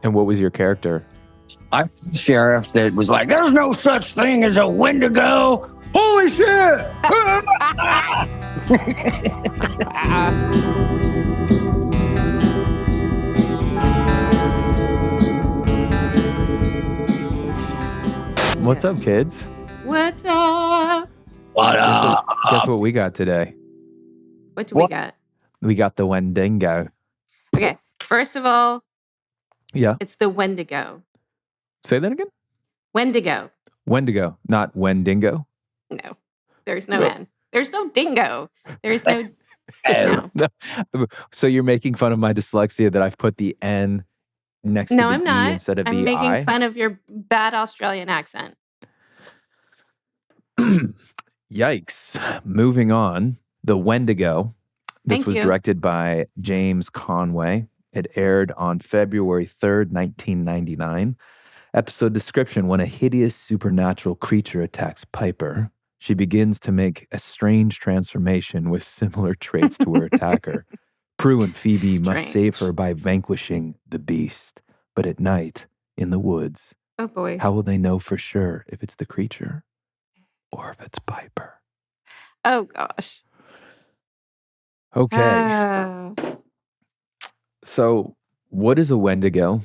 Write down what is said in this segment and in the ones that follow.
And what was your character? I'm the sheriff that was like, there's no such thing as a Wendigo. Holy shit! What's up, kids? What's up? Guess what we got today? What do we got? We got the Wendigo. Okay, first of all, Yeah. it's the Wendigo. Say that again? Wendigo. Wendigo, not Wendigo. No, there's no N. There's no dingo. There's no. No. No. So you're making fun of my dyslexia that I've put the N next to the I'm E not. instead of I'm the I? making fun of your bad Australian accent. Yikes. Moving on. The Wendigo. This Thank was you. directed by James Conway. It aired on February 3rd, 1999. Episode description: when a hideous supernatural creature attacks Piper, she begins to make a strange transformation with similar traits to her attacker. Prue and Phoebe must save her by vanquishing the beast. But at night, in the woods, Oh boy. how will they know for sure if it's the creature or if it's Piper? Oh gosh. Okay. So, what is a Wendigo?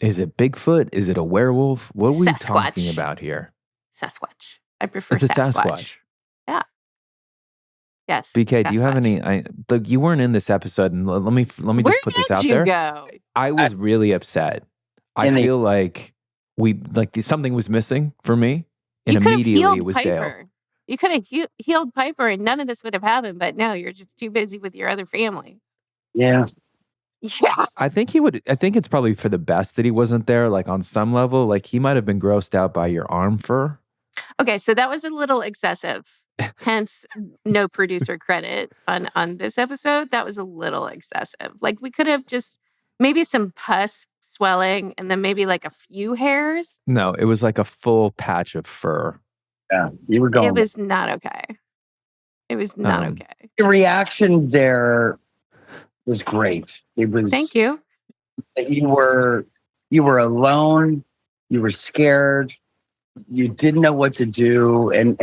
Is it Bigfoot? Is it a werewolf? What are we talking Sasquatch. about here? Sasquatch. I prefer It's a Sasquatch. Sasquatch. Yeah. Yes. BK, do you have Sasquatch. any? Look, you weren't in this episode, and let me Where just put this out did you there. go? I was really upset. I feel like something was missing for me, and You could have immediately healed it was Piper. Dale. You could have healed Piper, and none of this would have happened. But no, you're just too busy with your other family. Yeah. Yeah. I think it's probably for the best that he wasn't there. Like on some level, like he might have been grossed out by your arm fur. Okay, so that was a little excessive. Hence, no producer credit on this episode. That was a little excessive. Like we could have just maybe some pus swelling and then maybe like a few hairs. No, it was like a full patch of fur. Yeah, you were going. It was not okay. It was not okay. The reaction there was great. It was. Thank you. You were alone. You were scared. You didn't know what to do, and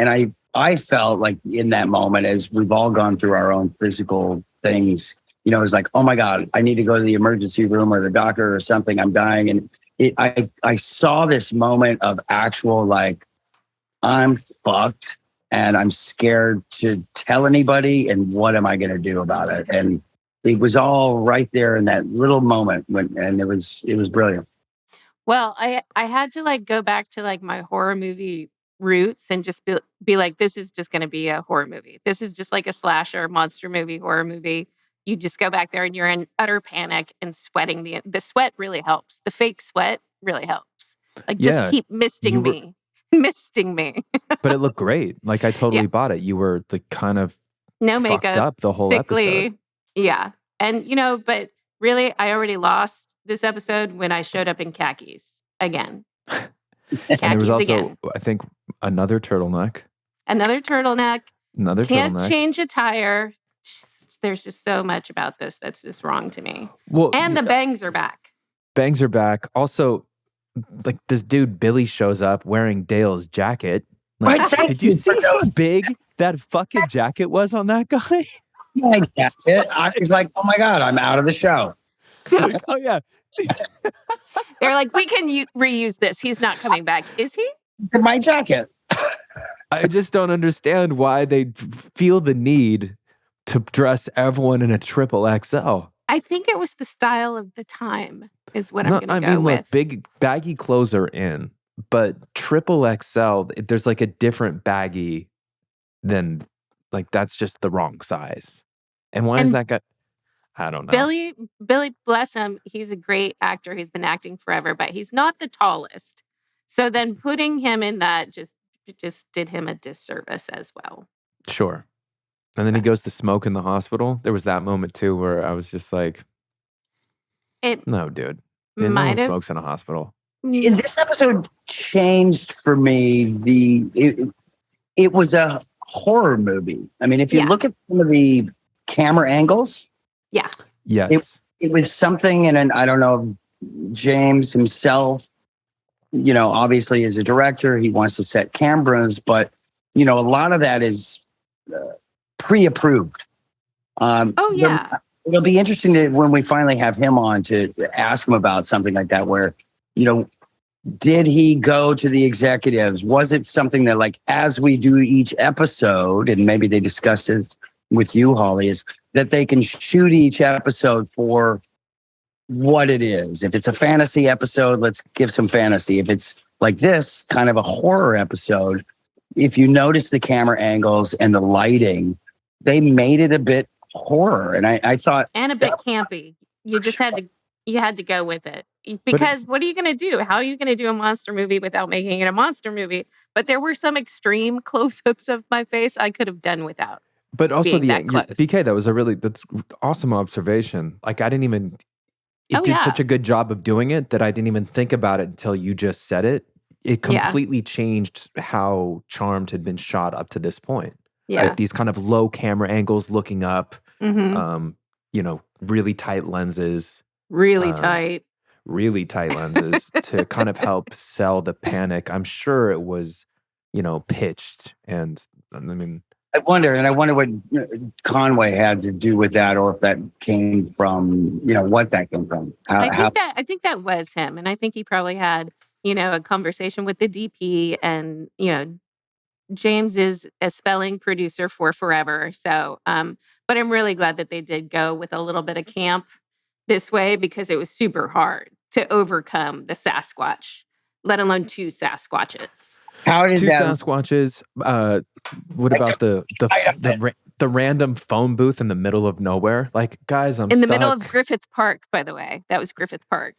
I felt like in that moment, as we've all gone through our own physical things, it was like, oh my God, I need to go to the emergency room or the doctor or something. I'm dying, and I saw this moment of actual like, I'm fucked, and I'm scared to tell anybody, and what am I going to do about it? And it was all right there in that little moment and it was brilliant. Well, I had to like go back to like my horror movie roots and just be like, this is just going to be a horror movie. This is just like a slasher monster movie, horror movie. You just go back there and you're in utter panic and sweating. The sweat really helps. The fake sweat really helps. Like just keep misting me. But it looked great. Like I totally bought it. You were like kind of no fucked makeup, up the whole sickly. episode. Yeah. And but really I already lost this episode when I showed up in khakis again. And there was also, I think, another turtleneck. Can't change a tire. There's just so much about this that's just wrong to me. Well, and the bangs are back. Bangs are back. Also, like this dude Billy shows up wearing Dale's jacket. Like, did you see how big that fucking jacket was on that guy? My jacket. I was like, oh my God, I'm out of the show. Like, oh yeah. They're like, we can reuse this. He's not coming back. Is he? My jacket. I just don't understand why they feel the need to dress everyone in a triple XL. I think it was the style of the time is what I'm going to go with. Look, big baggy clothes are in, but triple XL, there's like a different baggy than like that's just the wrong size. And why is that guy? I don't know. Billy, bless him, he's a great actor. He's been acting forever, but he's not the tallest. So then putting him in that just did him a disservice as well. Sure. And then he goes to smoke in the hospital. There was that moment too where I was just like, no, dude. No one smokes in a hospital. This episode changed for me. It was a horror movie. I mean, if you look at some of the camera angles. Yeah. Yes. It was something, and I don't know James himself, obviously as a director, he wants to set cameras, but a lot of that is pre-approved. Oh yeah. It'll be interesting when we finally have him on to ask him about something like that, where, did he go to the executives? Was it something that, like, as we do each episode, and maybe they discussed it with you, Holly, is that they can shoot each episode for what it is. If it's a fantasy episode, let's give some fantasy. If it's like this kind of a horror episode, if you notice the camera angles and the lighting, they made it a bit horror. And I thought, and a bit campy. You just had to go with it, because what are you going to do? How are you going to do a monster movie without making it a monster movie? But there were some extreme close-ups of my face I could have done without. But also being that close. BK, that's awesome observation. Like I didn't even, it did such a good job of doing it that I didn't even think about it until you just said it. It completely changed how Charmed had been shot up to this point. Yeah. Like these kind of low camera angles looking up, Mm-hmm. really tight lenses. Really tight lenses to kind of help sell the panic. I'm sure it was, pitched. And I mean, I wonder what Conway had to do with that, or if that came from, what that came from. I think that was him. And I think he probably had, a conversation with the DP, and, James is a spelling producer for forever. So, but I'm really glad that they did go with a little bit of camp this way, because it was super hard to overcome the Sasquatch, let alone two Sasquatches. How did two that... Sasquatches? What about the random phone booth in the middle of nowhere? Like, guys, I'm in the stuck. middle of Griffith Park, by the way. That was Griffith Park.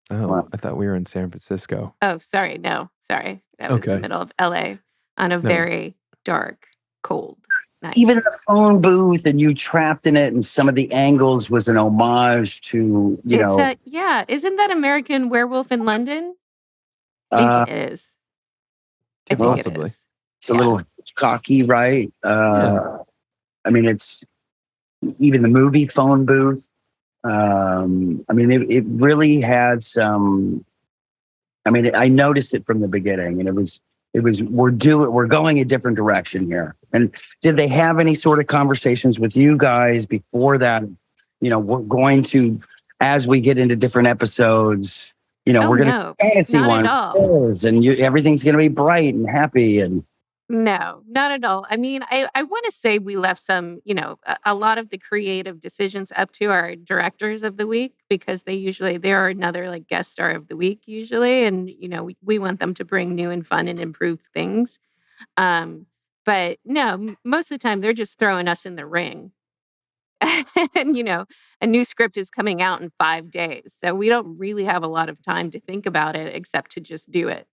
Oh, wow. I thought we were in San Francisco. Oh, sorry. No, sorry. That was the middle of LA on a very dark, cold night. Even the phone booth, and you trapped in it, and some of the angles was an homage to, isn't that American Werewolf in London? I think it is. I think possibly. it is. It's a little cocky, right? I mean, it's even the movie phone booth. I mean, it really had some. I mean, I noticed it from the beginning, and it was we're going a different direction here. And did they have any sort of conversations with you guys before that? We're going to, as we get into different episodes, we're going to fantasy one, and everything's going to be bright and happy. And no, not at all. I mean, I want to say we left some, a lot of the creative decisions up to our directors of the week, because they're another like guest star of the week usually. And, we want them to bring new and fun and improved things. But no, most of the time they're just throwing us in the ring. And, a new script is coming out in 5 days. So we don't really have a lot of time to think about it except to just do it.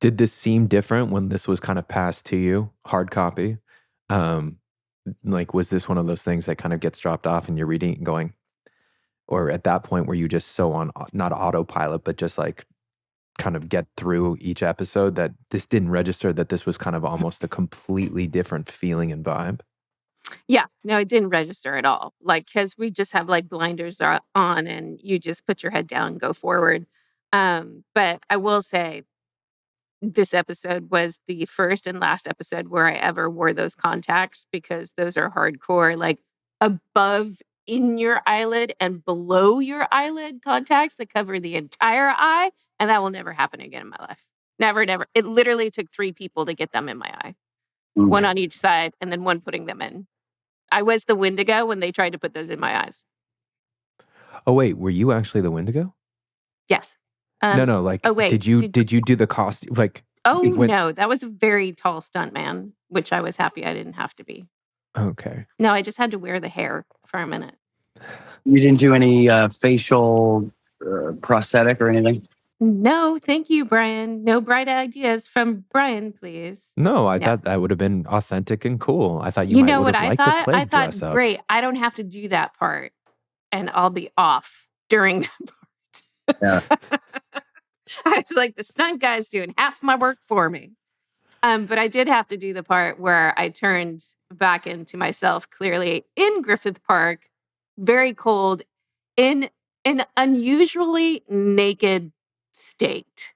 Did this seem different when this was kind of passed to you, hard copy? Like, was this one of those things that kind of gets dropped off and you're reading it and going, or at that point were you just so on, not autopilot, but just like kind of get through each episode, that this didn't register that this was kind of almost a completely different feeling and vibe? Yeah, no, it didn't register at all. Like, because we just have like blinders on, and you just put your head down and go forward. But I will say, this episode was the first and last episode where I ever wore those contacts, because those are hardcore, like above in your eyelid and below your eyelid contacts that cover the entire eye. And that will never happen again in my life. Never, never. It literally took 3 people to get them in my eye. One on each side, and then one putting them in. I was the Wendigo when they tried to put those in my eyes. Oh, wait, were you actually the Wendigo? Yes. No. Like, oh, wait, did you do the costume? Like, no, that was a very tall stunt man, which I was happy I didn't have to be. Okay. No, I just had to wear the hair for a minute. You didn't do any facial prosthetic or anything? No, thank you, Brian. No bright ideas from Brian, please. No, I thought that would have been authentic and cool. I thought you might would have liked to play I thought, dress up. Great, I don't have to do that part, and I'll be off during that part. Yeah. I was like, the stunt guy's doing half my work for me. But I did have to do the part where I turned back into myself, clearly in Griffith Park, very cold, in an unusually naked state.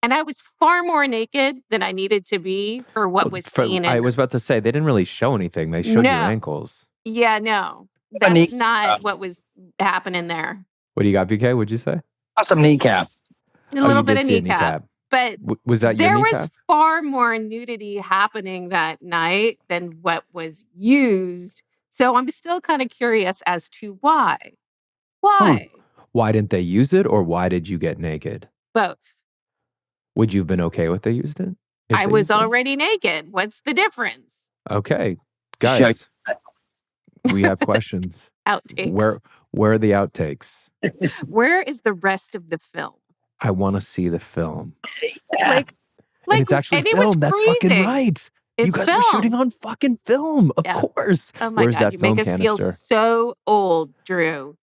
And I was far more naked than I needed to be for what was seen. I was about to say, they didn't really show anything. They showed your ankles. Yeah, no. That's not what was happening there. What do you got, BK? What'd you say? Some kneecap. A little bit of kneecap. But was that your kneecap? There was far more nudity happening that night than what was used. So I'm still kind of curious as to why. Why? Why didn't they use it, or why did you get naked? Both. Would you have been okay if they used it? I was already naked. What's the difference? Okay. Guys, we have questions. Outtakes. Where are the outtakes? Where is the rest of the film? I want to see the film. Like and it's actually film. That's fucking right. You guys were shooting on fucking film. Of course. Oh my God, you make us feel so old, Drew.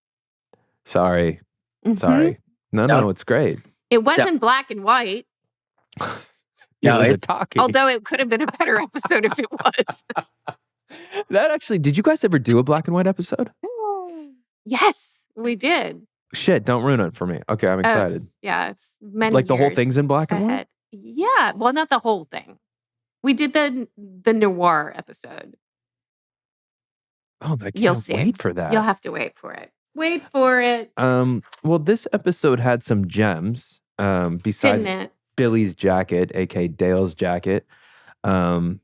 Sorry. Sorry. No, it's great. It wasn't black and white. It was a talkie. Although it could have been a better episode if it was. That actually, did you guys ever do a black and white episode? Yes, we did. Shit, don't ruin it for me. Okay, I'm excited. Yeah, it's many Like the whole thing's in black and white? Yeah, well, not the whole thing. We did the noir episode. Oh, I can't wait for that. You'll have to wait for it. Wait for it. Well, this episode had some gems. Besides Billy's jacket, aka Dale's jacket. Well,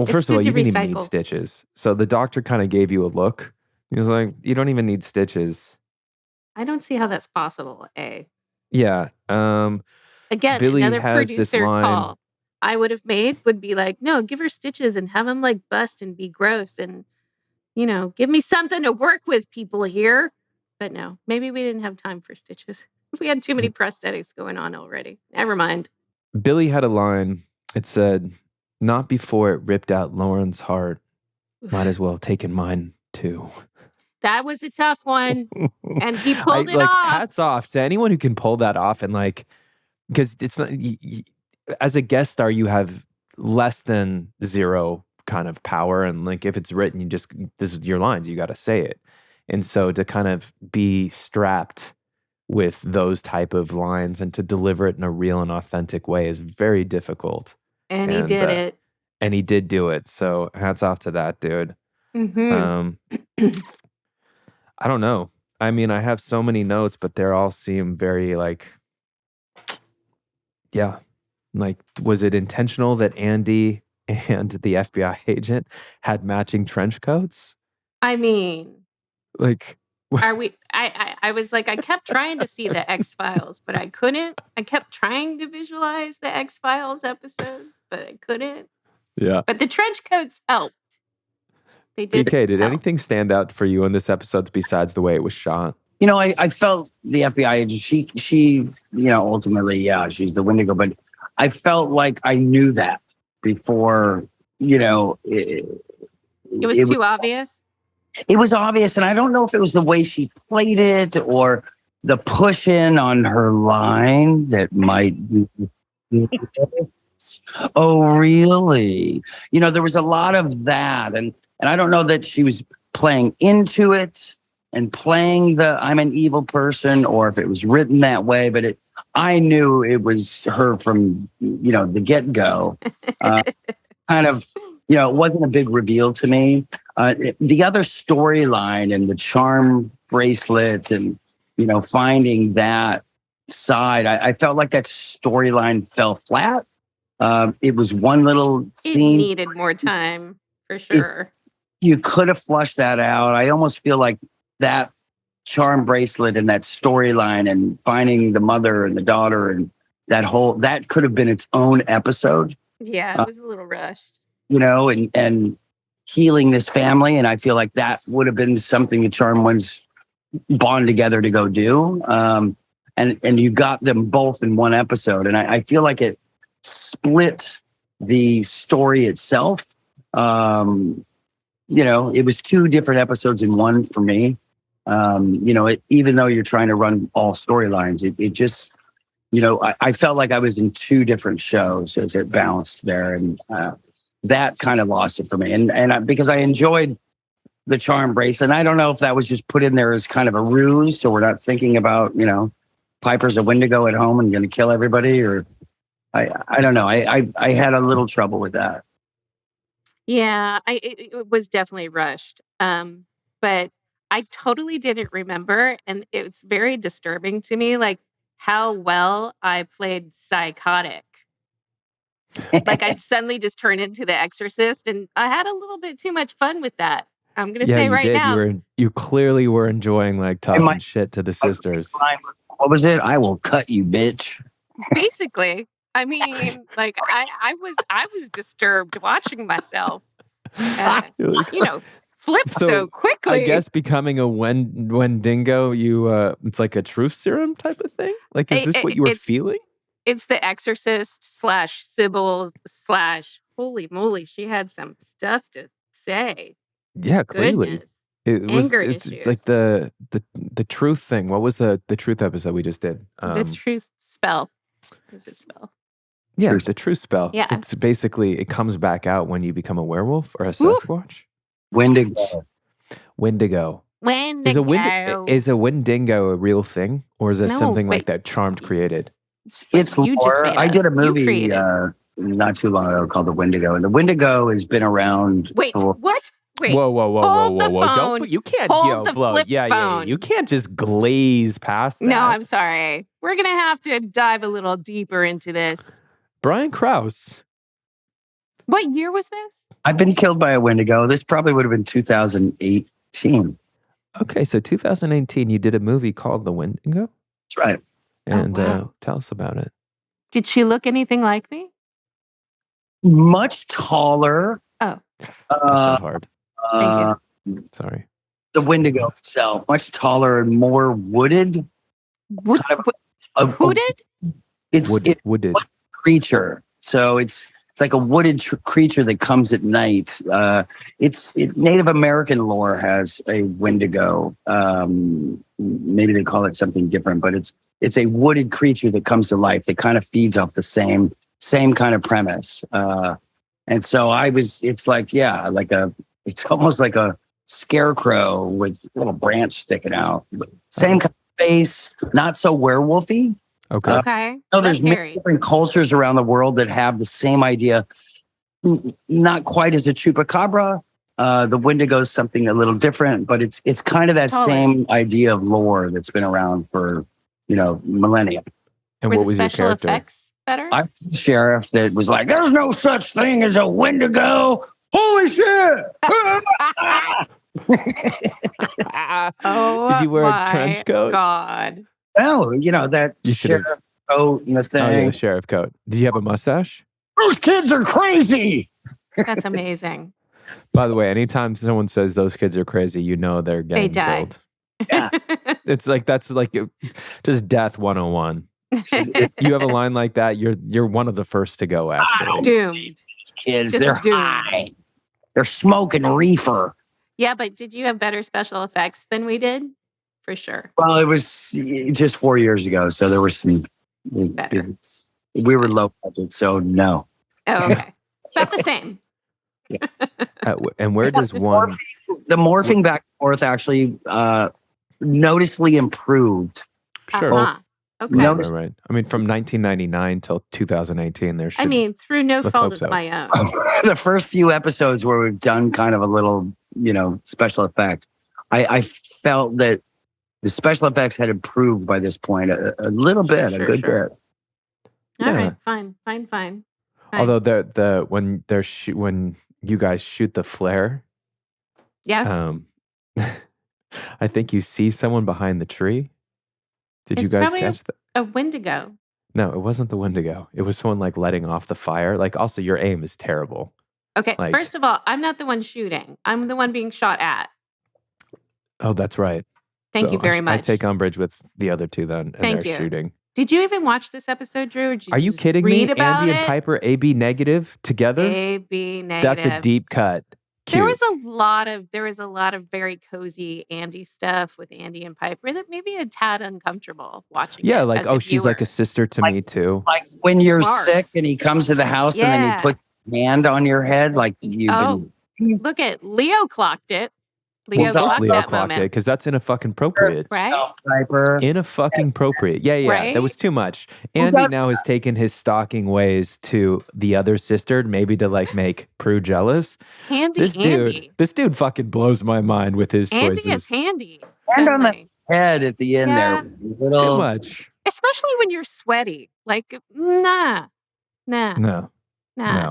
first of all, you didn't even need stitches. So the doctor kind of gave you a look. He was like, you don't even need stitches. I don't see how that's possible, Yeah. Again, Billy another has producer call I would have made would be like, no, give her stitches and have them like bust and be gross and, give me something to work with, people here. But no, maybe we didn't have time for stitches. We had too many prosthetics going on already. Never mind. Billy had a line. It said, not before it ripped out Lauren's heart. Might as well have taken mine too. That was a tough one. And he pulled it off. Hats off to anyone who can pull that off. And because it's not, as a guest star, you have less than zero kind of power. And if it's written, this is your lines, you got to say it. And so to kind of be strapped with those type of lines and to deliver it in a real and authentic way is very difficult. And he did it. And he did do it. So hats off to that dude. Mm-hmm. I don't know. I mean, I have so many notes, but they all seem very was it intentional that Andy and the FBI agent had matching trench coats? I mean, are we? I was like, I kept trying to see the X-Files, but I couldn't. I kept trying to visualize the X-Files episodes, but I couldn't. Yeah. But the trench coats helped. They did. DK, did anything stand out for you in this episode besides the way it was shot? I felt the FBI agent, she ultimately, she's the Wendigo, but I felt like I knew that before, it was too obvious. It was obvious, and I don't know if it was the way she played it or the push in on her line that might be. Oh, really? There was a lot of that, and I don't know that she was playing into it and playing the I'm an evil person, or if it was written that way, but I knew it was her from the get-go. Kind of, it wasn't a big reveal to me. The other storyline and the charm bracelet and, finding that side, I felt like that storyline fell flat. It was one little scene. It needed more time, for sure. You could have flushed that out. I almost feel like that charm bracelet and that storyline and finding the mother and the daughter and that could have been its own episode. Yeah, it was a little rushed. And healing this family. And I feel like that would have been something the charm ones bond together to go do. And you got them both in one episode. And I feel like it split the story itself. It was two different episodes in one for me. Even though you're trying to run all storylines, it just, I felt like I was in two different shows as it balanced there. And that kind of lost it for me. And because I enjoyed the charm bracelet. And I don't know if that was just put in there as kind of a ruse, so we're not thinking about, Piper's a Wendigo at home and going to kill everybody, or I don't know. I had a little trouble with that. Yeah, it was definitely rushed. But I totally didn't remember, and it's very disturbing to me, like how well I played psychotic. Like I'd suddenly just turn into the Exorcist, and I had a little bit too much fun with that. I'm gonna say you right did. now. You clearly were enjoying like talking shit to the sisters. What was it? I will cut you, bitch. Basically, I mean, like I was disturbed watching myself. Flip so quickly. I guess becoming a Wendigo, it's like a truth serum type of thing. Like, is this what you were feeling? It's the Exorcist / Sybil / holy moly, she had some stuff to say. Yeah, clearly. Goodness. It's issues. like the truth thing. What was the truth episode we just did? The truth spell. What is it spell? Yeah, the truth spell. Yeah. It's basically, it comes back out when you become a werewolf or a Sasquatch. Wendigo. Wendigo. Is a Wendigo a real thing, or is it something like that Charmed created? It's more. I did a movie not too long ago called The Wendigo, and the Wendigo has been around. Wait, what? Wait. Whoa! You can't phone. Yeah. You can't just glaze past that. No, I'm sorry. We're gonna have to dive a little deeper into this. Brian Krause. What year was this? I've been killed by a Wendigo. This probably would have been 2018. Okay, so 2018, you did a movie called The Wendigo? That's right. And tell us about it. Did she look anything like me? Much taller. Oh. That's not hard. Thank you. Sorry. The Wendigo itself, much taller and more wooded. Wooded? It's wooded creature. So it's like a wooded creature that comes at night. Native American lore has a Wendigo. Maybe they call it something different, but it's a wooded creature that comes to life. That kind of feeds off the same kind of premise. And so it's almost like a scarecrow with a little branch sticking out. Same kind of face, not so werewolfy. Okay. There's many different cultures around the world that have the same idea. Not quite as a chupacabra. The Wendigo is something a little different, but it's kind of that same idea of lore that's been around for millennia. And what was your character? Effects better? I'm the sheriff that was like, "There's no such thing as a Wendigo. Holy shit!" Oh, did you wear a trench coat? God. No, that sheriff coat and the thing. Oh, yeah, the sheriff coat. Did you have a mustache? Those kids are crazy. That's amazing. By the way, anytime someone says those kids are crazy, they're getting killed. Yeah. It's like, that's like just death 101. You have a line like that, you're one of the first to go, actually. Doomed. Kids, they're doomed. High. They're smoking reefer. Yeah, but did you have better special effects than we did? For sure. Well, it was just 4 years ago, so there were some. We were low budget, so no. Oh, okay. About the same. Yeah. And where does the morphing back and forth actually noticeably improved? Sure. Uh-huh. Okay. Right. I mean, from 1999 till 2018, there should. I mean, through no fault of my own. The first few episodes where we've done kind of a little, special effect, I felt that the special effects had improved by this point a little bit, a good bit. All right, fine. Although when you guys shoot the flare, yes, I think you see someone behind the tree. Did you guys catch that? A Wendigo. No, it wasn't the Wendigo. It was someone like letting off the fire. Like, also, your aim is terrible. Okay, first of all, I'm not the one shooting. I'm the one being shot at. Oh, that's right. Thank you very much. I take umbrage with the other two then, and their shooting. Did you even watch this episode, Drew? Or did Are you kidding me? Andy and Piper, AB negative together? AB negative. That's a deep cut. Cute. There was a lot of very cozy Andy stuff with Andy and Piper that made me a tad uncomfortable watching. Yeah, like, she's like a sister to me too. Like when you're sick and he comes to the house and then he puts his hand on your head, like you've been. Look at Leo clocked it. Leo Well, clocked Leo that clocked it moment, because that's inappropriate. right? Piper. In a fucking appropriate. Yeah, that Right? was too much. Who Andy does now has taken his stalking ways to the other sister, maybe to like make Prue jealous. Handy Andy. This dude fucking blows my mind with his Andy is choices. handy. And on the Finally. head at the end Yeah. there. Too Little, much. Especially when you're sweaty. Like, nah. No. Too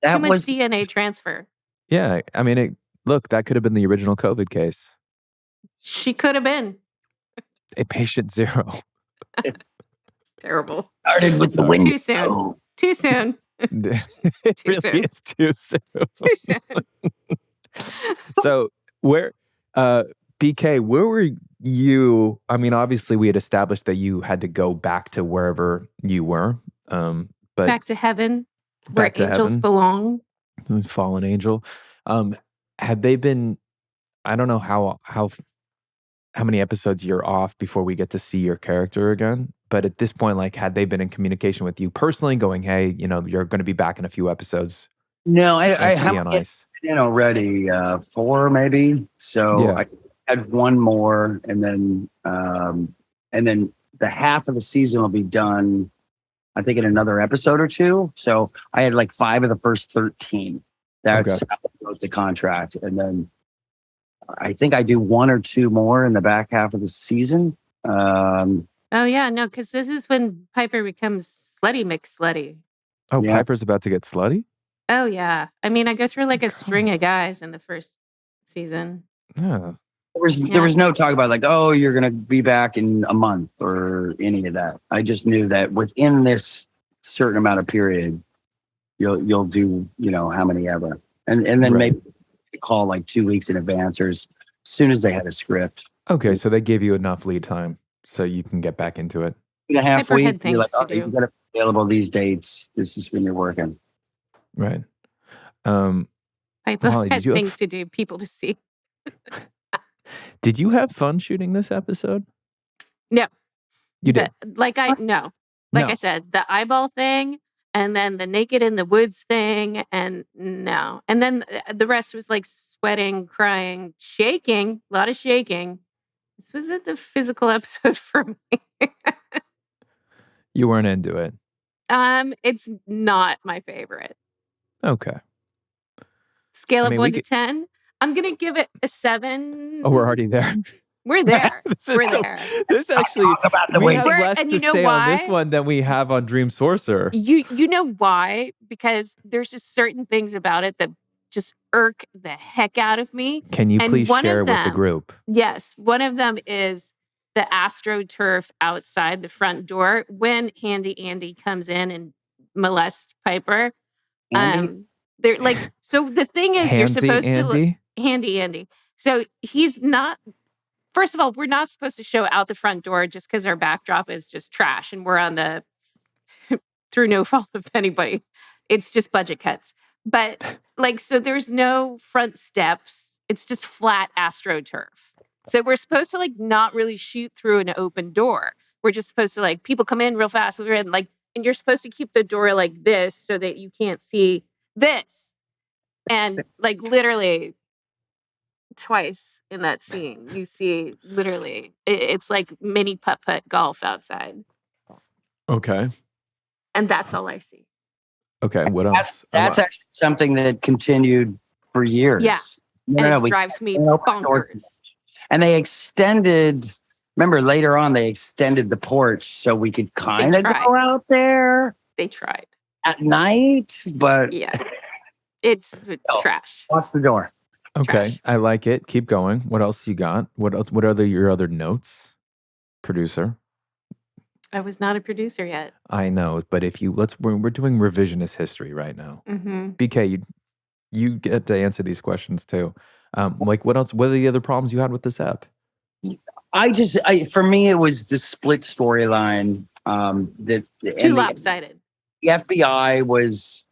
that much was DNA transfer. Yeah, I mean, look, that could have been the original COVID case. She could have been. A patient zero. Terrible. started with the Sorry. Wendigo. Too soon. It Too really soon. is too soon. Too soon. So BK, where were you? I mean, obviously we had established that you had to go back to wherever you were. But Back to heaven, where back to angels heaven, belong. fallen angel. Had they been, I don't know how many episodes you're off before we get to see your character again. But at this point, like, had they been in communication with you personally, going, "Hey, you're going to be back in a few episodes. No, I Thanks for have being on ice." already 4 maybe. So Yeah. I had one more, and then the half of the season will be done, I think, in another episode or two. So I had like 5 of the first 13. That's Okay. how it goes to contract, and then I think I do 1 or 2 more in the back half of the season. Oh, yeah. No, because this is when Piper becomes Slutty McSlutty. Oh, Yeah. Piper's about to get slutty? Oh, yeah. I mean, I go through like a string Christ. of guys in the first season. Yeah. There was no talk about like, oh, you're gonna be back in a month or any of that. I just knew that within this certain amount of period, you'll do how many ever, and then Right. maybe call like 2 weeks in advance or as soon as they had a script. Okay, so they gave you enough lead time so you can get back into it. In a half Piper had week, you're like, things to oh, you do. got to be available these dates. This is when you're working. Right. Piper Molly, had things to do, people to see. did you have fun shooting this episode? No. You did? No. No. I said, the eyeball thing, and then the naked in the woods thing, and no. And then the rest was like sweating, crying, shaking, a lot of shaking. This was the physical episode for me. You weren't into it. It's not my favorite. Okay. Scale I of mean, 1 to 10. I'm gonna give it a 7. Oh, we're already there. We're there. We're So, there. this actually, Talk about the we way have less and to you know say on this why? one than we have on Dream Sorcerer. You know why? Because there's just certain things about it that just irk the heck out of me. Can you And please one of share with the them- group? Yes, one of them is the AstroTurf outside the front door when Handy Andy comes in and molests Piper. Andy? They're like, so the thing is, you're Handsy supposed to look Andy? Handy Andy. So he's not. First of all, we're not supposed to show out the front door just because our backdrop is just trash and we're on the through no fault of anybody. It's just budget cuts. But like, so there's no front steps. It's just flat AstroTurf. So we're supposed to like not really shoot through an open door. We're just supposed to like people come in real fast and like, and you're supposed to keep the door like this so that you can't see this. And like literally twice in that scene, you see literally it's like mini putt-putt golf outside. Okay. And that's all I see. Okay. What else? That's actually something that continued for years. Yeah. No, And it we drives me opened the door. bonkers. And they extended. Remember, later on, they extended the porch so we could kind of tried. go out there They tried. at night. But Yeah. It's Oh. trash. what's the door? Okay. Trash. I like it. Keep going. What else you got? What else? What are your other notes, producer? I was not a producer yet. I know, but if you we're doing revisionist history right now. Mm-hmm. BK, you get to answer these questions too. Like what else? What are the other problems you had with this app? For me, it was the split storyline. That Too lopsided. The FBI was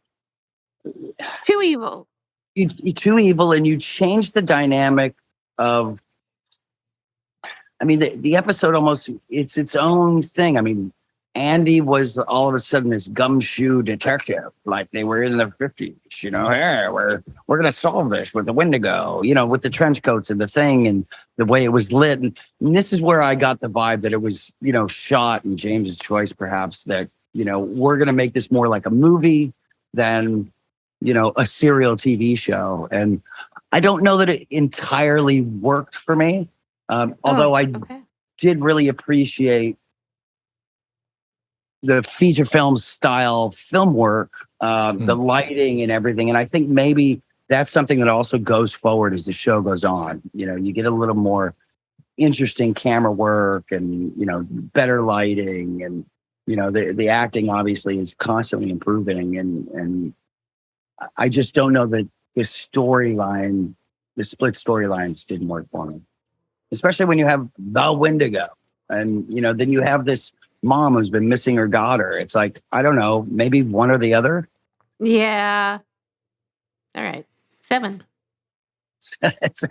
Too evil. too evil, and you changed the dynamic of. I mean, the episode almost it's its own thing. I mean, Andy was all of a sudden this gumshoe detective, like they were in the 50s, you know, hey, we're gonna solve this with the Wendigo, you know, with the trench coats and the thing and the way it was lit. And this is where I got the vibe that it was, you know, shot in James's choice, perhaps, that, you know, we're gonna make this more like a movie than, you know, a serial TV show. And I don't know that it entirely worked for me. Although I did really appreciate the feature film style film work, the lighting and everything. And I think maybe that's something that also goes forward as the show goes on. You know, you get a little more interesting camera work and, you know, better lighting, and, you know, the acting obviously is constantly improving. And I just don't know that the storyline, the split storylines didn't work for me, especially when you have the Wendigo and, you know, then you have this mom who's been missing her daughter. It's like, I don't know, maybe one or the other. Yeah. All right. 7. That's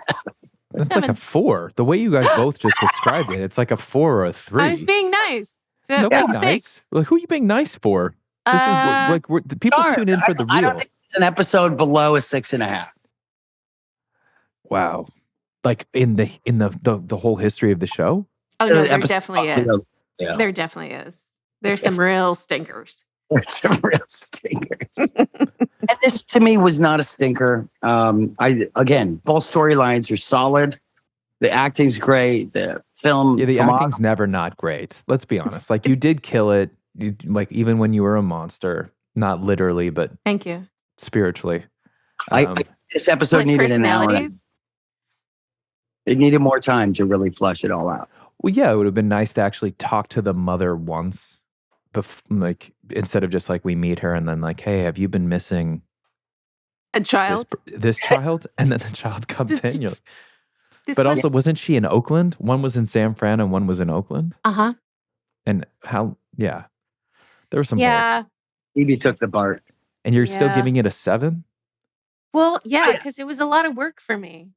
like a 4. The way you guys both just described it, it's like a 4 or a 3. I was being nice. So no, yeah. nice. Like, who are you being nice for? This is like the people tune in for the real. I don't think it's an episode below a 6.5. Wow. Like in the whole history of the show? Oh no, there definitely is. Yeah. There definitely is. There's some real stinkers. There's some real stinkers. And this to me was not a stinker. Again, both storylines are solid. The acting's great. The film, the acting's never not great. Let's be honest. Like, you did kill it. You, like, even when you were a monster, not literally, but thank you. Spiritually. This episode needed an hour. It needed more time to really flesh it all out. Well, yeah, it would have been nice to actually talk to the mother once, like, instead of just like we meet her and then like, hey, have you been missing a child? This child, and then the child comes in. You're like, but also, wasn't she in Oakland? One was in San Fran and one was in Oakland. And how? Yeah, there were some. Yeah, Phoebe took the part, and you're still giving it a 7. Well, yeah, because it was a lot of work for me.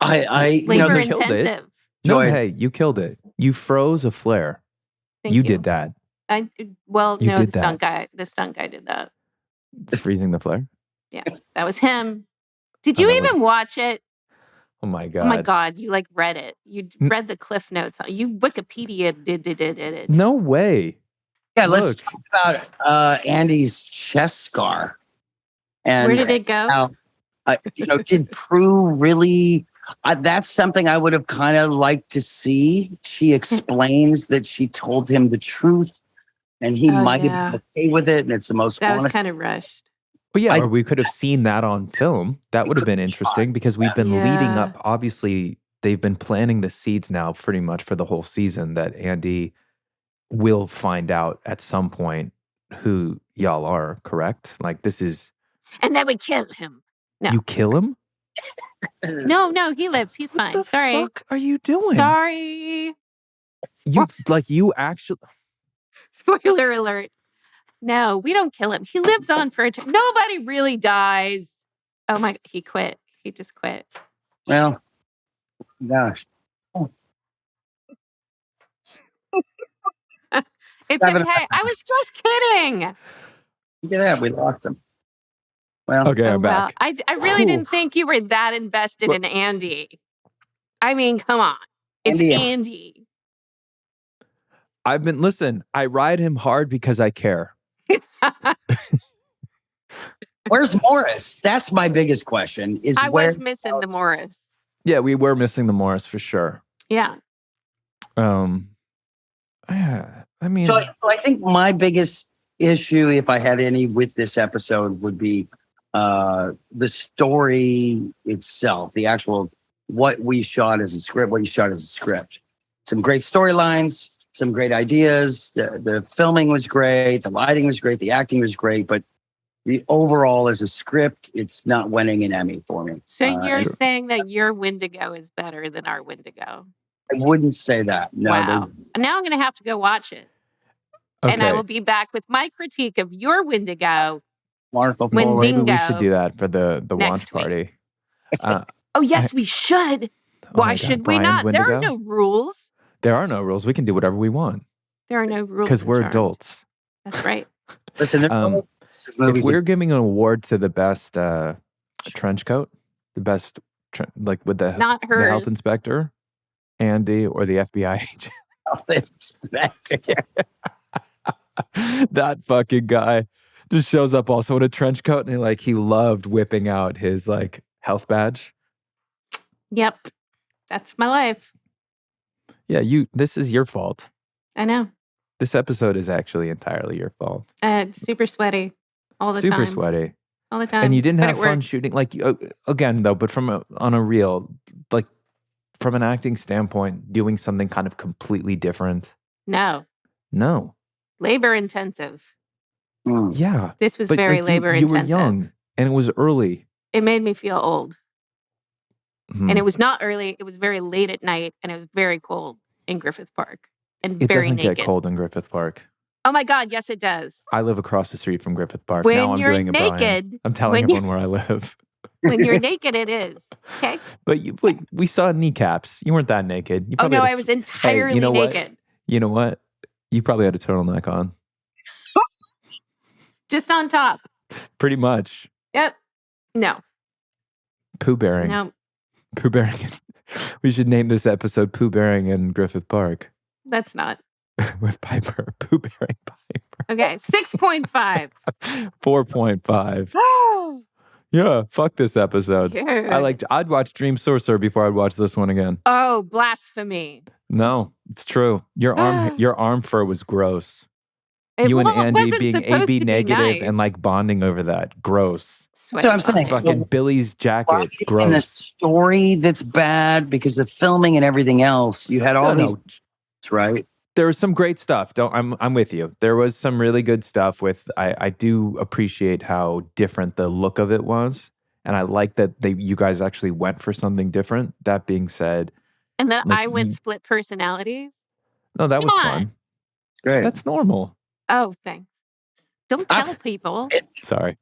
I labor intensive. No, hey, you killed it. You froze a flare. Thank you did that. The stunt guy did that. Freezing the flare? Yeah, that was him. Did you even watch it? Oh my God. Oh my God, you like read it. You read the cliff notes. You Wikipedia did it. No way. Yeah, let's talk about Andy's chest scar. And where did it go? Did Prue really... that's something I would have kind of liked to see. She explains that she told him the truth and he might have been okay with it. And it's the most honest. That was kind of rushed. Well, yeah, or we could have seen that on film. That would have been interesting because we've been leading up. Obviously, they've been planting the seeds now pretty much for the whole season that Andy will find out at some point who y'all are, correct? Like, this is... And then we kill him. No. You kill him? No, he lives. He's fine. What the fuck are you doing? Sorry. You actually... Spoiler alert. No, we don't kill him. He lives on for a time. Nobody really dies. Oh my, he quit. He just quit. Well, gosh. It's okay. I was just kidding. Look at that. We lost him. Well, okay, I'm back. I really didn't think you were that invested in Andy. I mean, come on. It's Andy. Listen, I ride him hard because I care. Where's Morris? That's my biggest question. I was missing the Morris. Yeah, we were missing the Morris for sure. Yeah. I mean... So I think my biggest issue, if I had any with this episode, would be the story itself, the actual, what we shot as a script, Some great storylines, some great ideas. The filming was great. The lighting was great. The acting was great. But the overall as a script, it's not winning an Emmy for me. So you're saying that your Wendigo is better than our Wendigo? I wouldn't say that. No. Wow. Now I'm going to have to go watch it. Okay. And I will be back with my critique of your Wendigo. Wendigo. Maybe we should do that for the watch party. Oh, yes, we should. Why should we not? Wendigo? There are no rules. There are no rules. We can do whatever we want. There are no rules. Because in we're Charmed. adults. That's right. Listen, If movies we're giving an award to the best trench coat, the best, like with the Not health hers. inspector, Andy, or the FBI agent, that fucking guy just shows up also in a trench coat, and he loved whipping out his health badge. Yep. That's my life. Yeah, this is your fault. I know. This episode is actually entirely your fault. Super sweaty all the time. Super sweaty. All the time. And you didn't But have it fun works. shooting. Again, though, but on a real, from an acting standpoint, doing something kind of completely different. No. Labor intensive. Yeah. This was but very labor you intensive. were young and it was early. It made me feel old. And it was not early. It was very late at night and it was very cold in Griffith Park. And It very doesn't naked. get cold in Griffith Park. Oh my God, yes it does. I live across the street from Griffith Park. When now I'm you're doing it, Brian. naked, I'm telling everyone where I live. When you're naked, it is. Okay. But we saw kneecaps. You weren't that naked. You Oh probably no, had I was entirely naked. You know what? You probably had a turtleneck on. Just on top. Pretty much. Yep. No. Pooh bearing. No. Pooh bearing. We should name this episode Pooh Bearing in Griffith Park. That's not. With Piper. Pooh Bearing Piper. Okay. 6.5. 4.5. Yeah, fuck this episode. Scared. I'd watch Dream Sorcerer before I'd watch this one again. Oh, blasphemy. No, it's true. Your arm fur was gross. You and Andy being AB negative and bonding over that. Gross. That's what I'm saying. Fucking Billy's jacket. Gross. And the story that's bad because of filming and everything else. You had all these, right? There was some great stuff. I'm with you. There was some really good stuff with. I do appreciate how different the look of it was, and I like that you guys actually went for something different. That being said, and that I went split personalities. No, that was fun. Great. That's normal. Oh, thanks. Don't tell people. Sorry.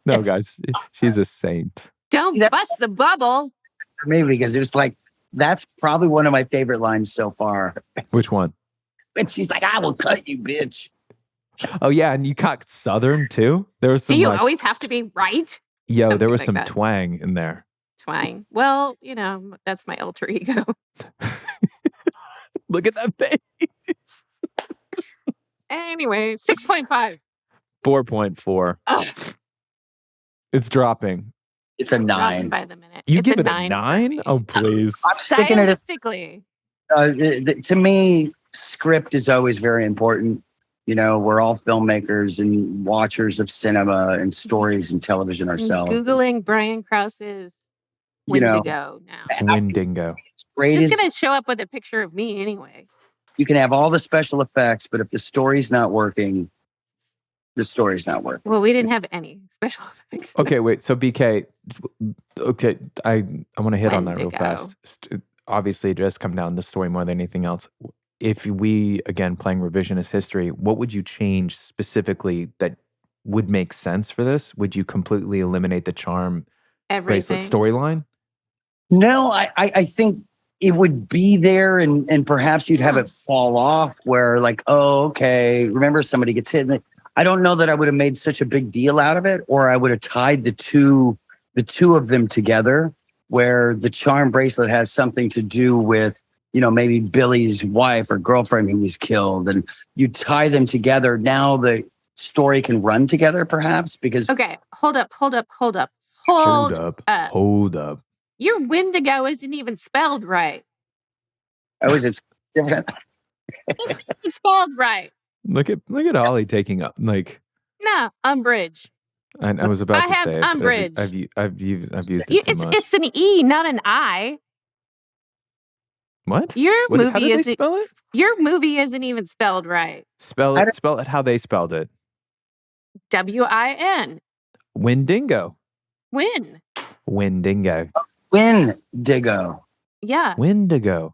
No, guys, she's a saint. Don't bust the bubble. For me, because it was that's probably one of my favorite lines so far. Which one? And she's like, "I will cut you, bitch." Oh yeah, and you got Southern too. There was some. Do you always have to be right? Yo, Something there was like some that. twang in there. Twang. Well, that's my alter ego. Look at that face. Anyway, 6.5. 4.4. It's dropping. It's a 9 by the minute. You It's give a it a 9? Oh, please. Stylistically. To me, script is always very important. We're all filmmakers and watchers of cinema and stories and television ourselves. Googling Brian Krause's Wendigo now. Wendigo. It's just going to show up with a picture of me anyway. You can have all the special effects, but if the story's not working, the story's not working. Well, we didn't have any special effects. Okay, wait. So BK, okay, I want to hit on that real Wendigo. fast. Obviously, it does come down to story more than anything else. If we, again, playing revisionist history, what would you change specifically that would make sense for this? Would you completely eliminate the charm bracelet storyline? No, I think it would be there and perhaps you'd have it fall off where okay, remember somebody gets hit. I don't know that I would have made such a big deal out of it, or I would have tied the two of them together where the charm bracelet has something to do with, maybe Billy's wife or girlfriend who was killed, and you tie them together. Now the story can run together perhaps because... Okay, hold up. Hold up. Your Wendigo isn't even spelled right. Oh, is it different? It's spelled right. Look at Holly taking up No, umbrage. I was about to say umbrage. I've used it too much. It's an E, not an I. What? How did they spell it? Your movie isn't even spelled right. Spell it how they spelled it. WIN. Wendigo. Win. Wendigo. Wendigo. Yeah. Wendigo.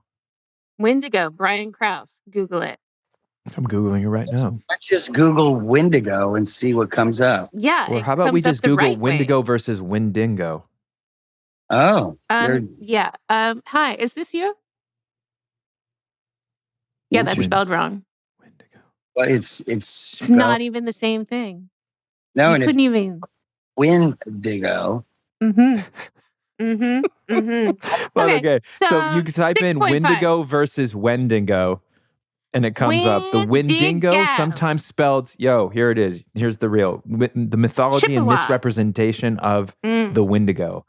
Wendigo. Brian Krause. Google it. I'm Googling it right now. Let's just Google Wendigo and see what comes up. Yeah. Or how about we just Google Wendigo versus Wendigo? Oh. Yeah. Hi, is this you? Yeah, that's spelled wrong. Wendigo. But it's It's not even the same thing. no, You and couldn't it's even. Wendigo. Well, Okay, okay. So you can type in 6.5. Wendigo versus Wendigo, and it comes up. The Wendigo, Wendigo. sometimes spelled, here it is. Here's the real. The mythology and Chippewa. misrepresentation of the Wendigo.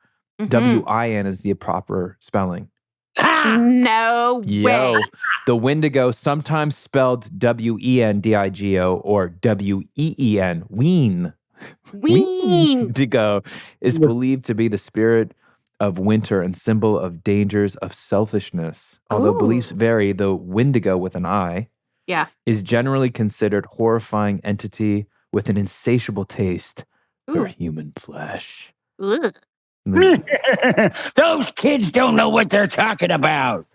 W-I-N is the proper spelling. No way. The Wendigo, sometimes spelled W-E-N-D-I-G-O or W-E-E-N, Ween. Wendigo is believed to be the spirit of winter and symbol of dangers of selfishness. Although beliefs vary, the Wendigo with an I is generally considered horrifying entity with an insatiable taste for human flesh. Ugh. Those kids don't know what they're talking about.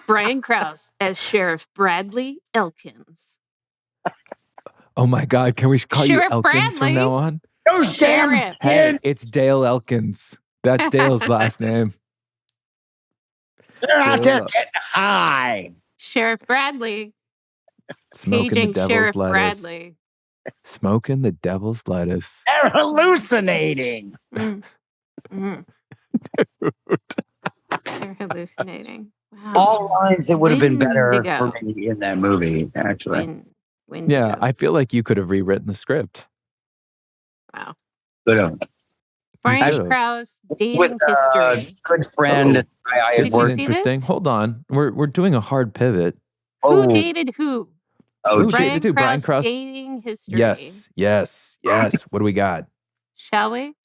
Brian Krause as Sheriff Bradley Elkins. Oh my God, can we call Sheriff you Elkins Bradley? from now on? Those damn Sheriff. Hey, kids. it's Dale Elkins. That's Dale's last name. They're out there getting high. Sheriff Bradley. Smoking Paging the devil's Sheriff lettuce. Bradley. Smoking the devil's lettuce. They're hallucinating. They're hallucinating. Wow. All lines that would have been better Wendigo. for me in that movie, actually. Wendigo. Yeah, I feel like you could have rewritten the script. Wow. But Brian should've. Krause, with dating history. good friend, I This Did you is worked. see interesting. this? Hold on. We're doing a hard pivot. Who dated who? Who Brian dated who? Brian Krause Krause. dating history. Yes. What do we got? Shall we?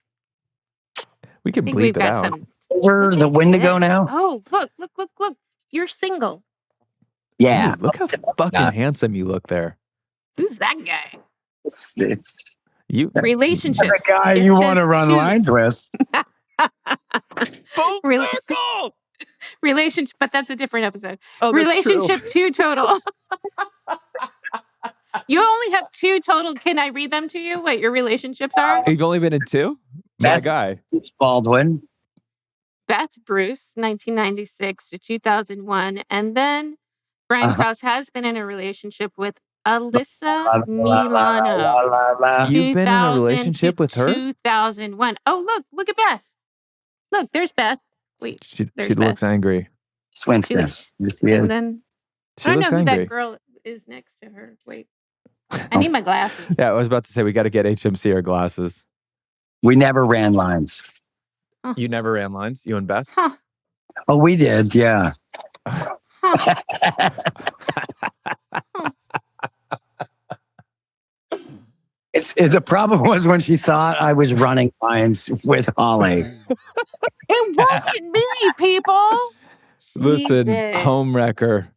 We I can think bleep we've it got out. some. Over the Wendigo This. now? Oh, look. You're single. Yeah. Ooh, look how fucking handsome you look there. Who's that guy? It's You Relationships. the guy It you want to says run two. lines with. full Rel- circle. Relationship, but that's a different episode. Oh, that's true. Relationship 2 total. You only have 2 total. Can I read them to you? What your relationships are? You've only been in 2? My That's guy. Baldwin. Beth Bruce, 1996 to 2001. And then Brian Krause has been in a relationship with Alyssa Milano. You've been in a 2000 relationship to with her? 2001. Oh, look at Beth. Look, there's Beth. Wait, She there's Beth. looks angry. Swinston. And then She I don't looks know who angry. that girl is next to her. Wait, I need my glasses. Yeah, I was about to say we got to get HMC our glasses. We never ran lines. You never ran lines, you and Beth? Huh. Oh, we did, yeah. The problem was when she thought I was running lines with Holly. It wasn't me, people. Listen, Jesus. home wrecker.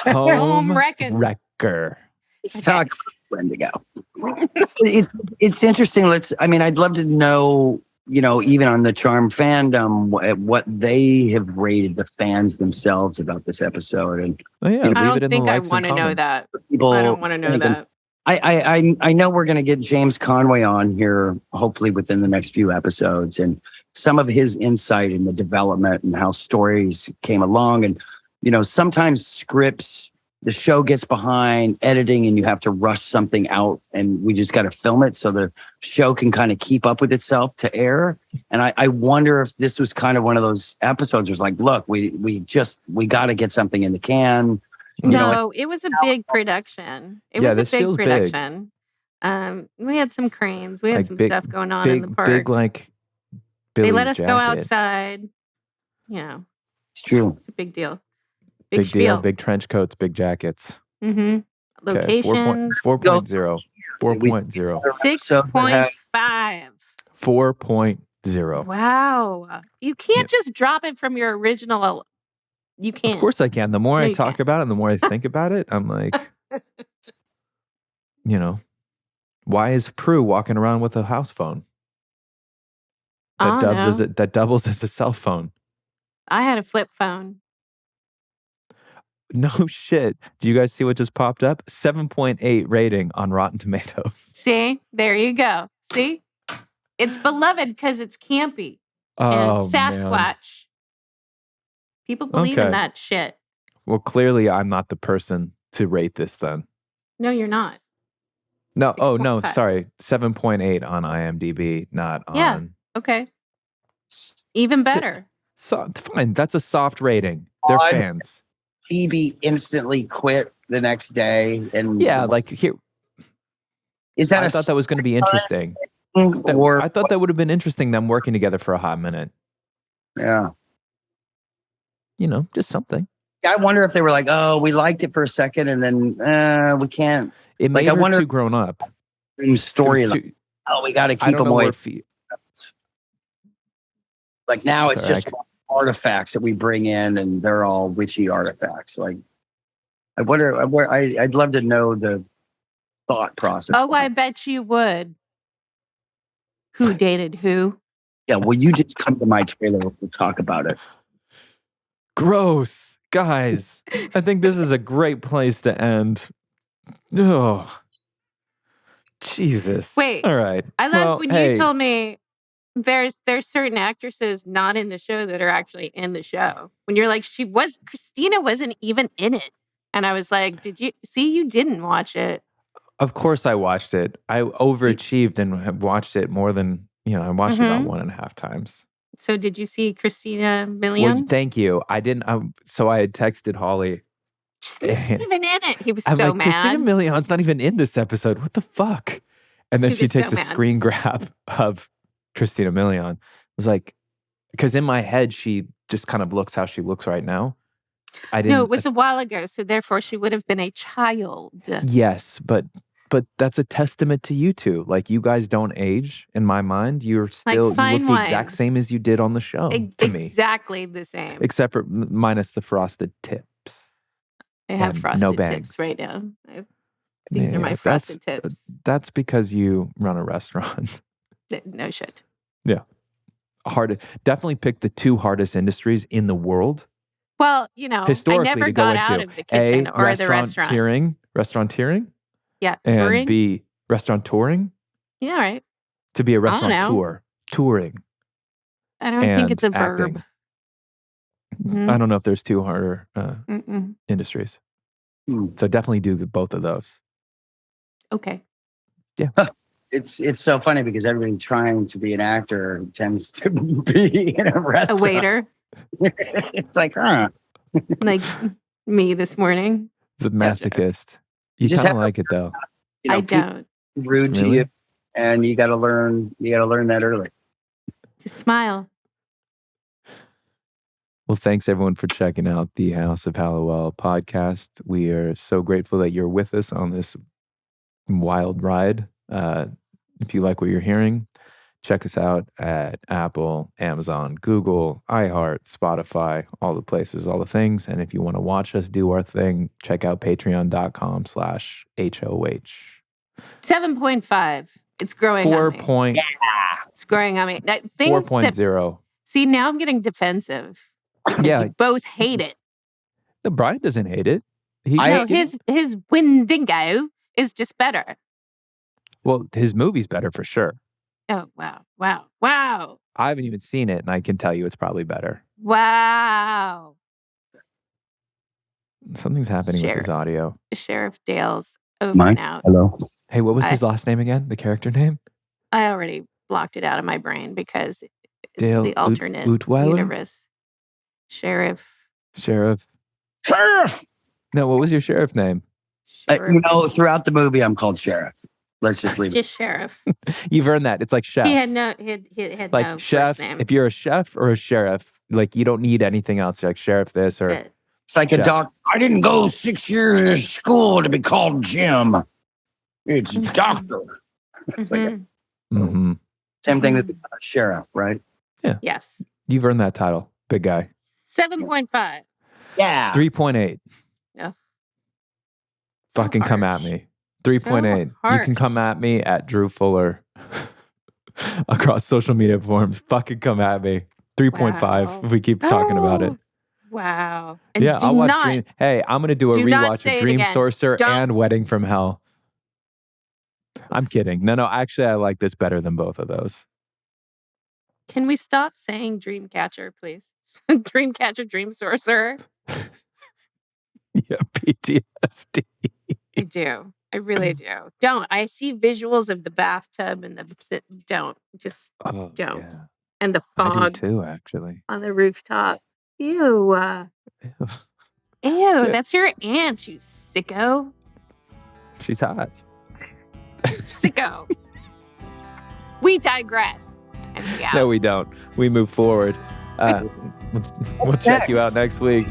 Home wrecking. wrecker. Let's talk Wendigo. It's interesting. I'd love to know, even on the Charm fandom, what they have rated the fans themselves about this episode. And Oh, yeah, I leave don't it in the think I likes and want to know comments. that. people, I don't want to know that. I know we're going to get James Conway on here, hopefully within the next few episodes, and some of his insight in the development and how stories came along. And, sometimes scripts, the show gets behind editing and you have to rush something out, and we just got to film it so the show can kind of keep up with itself to air. And I wonder if this was kind of one of those episodes where it's like, look, we got to get something in the can. No, it was a big production. It was this a big feels production. We had some cranes. We had Like some big- stuff going on in the park. Big like they let Billy's us go jacket. outside. It's true. It's a big deal. Big spiel. deal. Big trench coats. Big jackets. Mm-hmm. Okay, Locations. 4.0. 4.0. 6.5. 4.0. Wow. You can't just drop it from your original. You can't. Of course I can. The more No, I you talk can't. about it, and the more I think about it, I'm like, why is Prue walking around with a house phone? That doubles as a cell phone. I had a flip phone. No shit. Do you guys see what just popped up? 7.8 rating on Rotten Tomatoes. See? There you go. See? It's beloved because it's campy. Oh, and Sasquatch. man. People believe in Okay. that shit. Well, clearly I'm not the person to rate this then. No, you're not. No, oh no, 6.5. sorry. 7.8 on IMDb, not Yeah. on. Okay. Even better. So fine, that's a soft rating. They're Odd. fans. Phoebe instantly quit the next day, and Yeah, like here. is that I a thought that was going to be interesting. or I thought that would have been interesting, them working together for a hot minute. yeah? You know, just something. I wonder if they were like, oh, we liked it for a second, and then we can't. It made I her wonder too grown up. story. Too, Oh, we got to I keep don't them know away. where Like now, it's Sorry, just artifacts that we bring in, and they're all witchy artifacts. Like, I wonder. I'd love to know the thought process. Oh, I bet you would. Who dated who? Yeah, well, you just come to my trailer. We'll talk about it. Gross. Guys, I think this is a great place to end. Oh, Jesus. Wait. All right. I love when you told me there's certain actresses not in the show that are actually in the show. When you're like, Christina wasn't even in it. And I was like, did you see? You didn't watch it. Of course I watched it. I overachieved and have watched it more than, I watched it about 1.5 times. So did you see Christina Milian? Well, thank you. I didn't. So I had texted Holly. She's not even in it. He was I'm so like, mad. Christina Milian's not even in this episode. What the fuck? And then He she was so takes a mad. screen grab of Christina Milian. It was like, because in my head, she just kind of looks how she looks right now. No, it was a while ago. So therefore, she would have been a child. Yes, but that's a testament to you two. Like, you guys don't age. In my mind, you're still you fine look the wine. exact same as you did on the show to me, Exactly the same. except for minus the frosted tips. I have and frosted no tips bangs. right now. These are my frosted tips. That's because you run a restaurant. No shit. Yeah, definitely pick the two hardest industries in the world. Well, historically, I never to go got out into. of the kitchen A, or the restaurant. Restauranteering. Yeah, and touring. B, restaurateuring. Yeah, right. To be a I don't know. restaurateur, touring. I don't think it's a acting. verb. Mhm. I don't know if there's two harder industries. So definitely do both of those. Okay. Yeah. It's so funny because everybody trying to be an actor tends to be in a restaurant. A waiter. It's like, like me this morning. The masochist. You just kind of have like it though. I don't. Rude to you, and you got to learn. You got to learn that early. To smile. Well, thanks everyone for checking out the House of Hallowell podcast. We are so grateful that you're with us on this wild ride. If you like what you're hearing, check us out at Apple, Amazon, Google, iHeart, Spotify, all the places, all the things. And if you want to watch us do our thing, check out patreon.com/HOH. 7.5. It's growing 4. on me. It's growing on me. 4.0. See, now I'm getting defensive. Yeah. You both hate it. No, Brian doesn't hate it. His Wendigo is just better. Well, his movie's better for sure. Oh, wow. I haven't even seen it, and I can tell you it's probably better. Wow. Something's happening with his audio. Sheriff Dale's over and out. Hello. Hey, what was his last name again? The character name? I already blocked it out of my brain because Dale the alternate Utweiler? universe. Sheriff. No, what was your sheriff name? Throughout the movie, I'm called Sheriff. Let's just leave it. Just Sheriff. You've earned that. It's like chef. He had no chef. first name. If you're a chef or a sheriff, like you don't need anything else. You're like sheriff this or. It's like chef. A doc. I didn't go 6 years of school to be called Jim. It's doctor. It's like same thing with the sheriff, right? Yeah. Yes. You've earned that title, big guy. 7.5. Yeah. 3.8. No. Fucking come at me. 3.8. You can come at me at Drew Fuller across social media forums. Fucking come at me. 3.5 if we keep talking about it. Wow. And yeah, I'll watch Dream. Hey, I'm going to do a rewatch of Dream Sorcerer and Wedding from Hell. I'm kidding. No, actually, I like this better than both of those. Can we stop saying Dreamcatcher, please? Dreamcatcher, Dream Sorcerer. Yeah, PTSD. I do. I really do. Don't. I see visuals of the bathtub and don't. Just Oh, don't. yeah. And the I do fog too, actually. on the rooftop. Ew. Ew, that's your aunt, you sicko. She's hot. Sicko. We digress. And No, we don't. We move forward. We'll check you out next week.